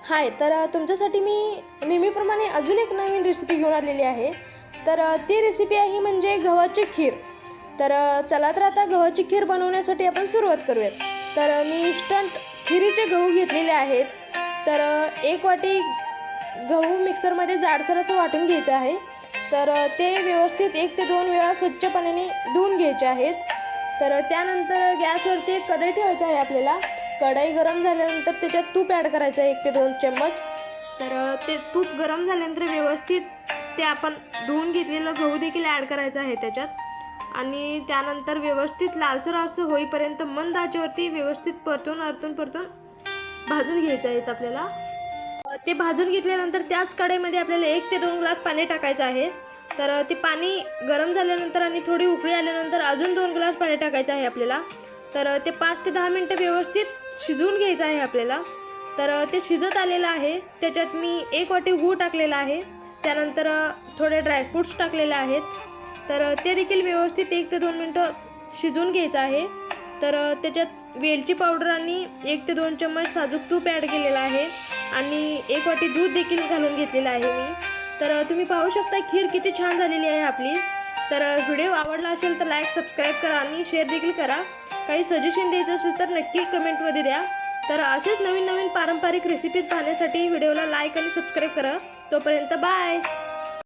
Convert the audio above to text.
हाय, तर तुमच्यासाठी मी नेहमीप्रमाणे अजून एक नवीन रेसिपी घेऊन आलेली आहे. तर ती रेसिपी आहे म्हणजे गव्हाची खीर. तर चला तर आता गव्हाची खीर बनवण्यासाठी आपण सुरुवात करूयात. तर मी इन्स्टंट खिरीचे गहू घेतलेले आहेत. तर एक वाटी गहू मिक्सरमध्ये जाडसर असं वाटून घ्यायचे आहे. तर ते व्यवस्थित 1 ते 2 वेळा स्वच्छ पाण्याने धुवून घ्यायचे आहेत. तर त्यानंतर गॅसवरती एक कढई ठेवायची आहे आपल्याला. कढई गरम झाल्यानंतर त्याच्यात तूप ॲड करायचं आहे 1 ते 2 चम्मच. तर ते तूप गरम झाल्यानंतर व्यवस्थित ते आपण धुवून घेतलेलं गहू देखील ॲड करायचं आहे त्याच्यात आणि त्यानंतर व्यवस्थित लालसर असं होईपर्यंत मंद आचेवरती व्यवस्थित परतून भाजून घ्यायचे आहेत आपल्याला. ते भाजून घेतल्यानंतर त्याच कढईमध्ये आपल्याला 1 ते 2 ग्लास पाणी टाकायचं आहे. तर ते पाणी गरम झाल्यानंतर आणि थोडी उकळी आल्यानंतर अजून 2 ग्लास पाणी टाकायचं आहे आपल्याला. तर ते 5 ते 10 मिनटं व्यवस्थित शिजवून घ्यायचं आहे आपल्याला. तर ते शिजत आलेलं आहे. त्याच्यात मी 1 वाटी गूळ टाकलेला आहे. त्यानंतर थोडे ड्रायफ्रूट्स टाकलेले आहेत. तर ते देखील व्यवस्थित 1 ते 2 मिनटं शिजवून घ्यायचं आहे. तर त्याच्यात वेलची पावडर आणि 1 ते 2 चम्मच साजूक तूप ॲड केलेलं आहे आणि 1 वाटी दूध देखील घालून घेतलेलं आहे मी. तर तुम्ही पाहू शकता खीर किती छान झालेली आहे आपली. तर व्हिडिओ आवडला असेल तर लाईक, सबस्क्राईब करा आणि शेअर देखील करा. काही सजेशन द्यायचं असेल तर नक्की कमेंटमध्ये द्या. तर असेच नवीन पारंपरिक रेसिपीज पाहण्यासाठी व्हिडिओला लाईक आणि सबस्क्राईब करा. तोपर्यंत बाय.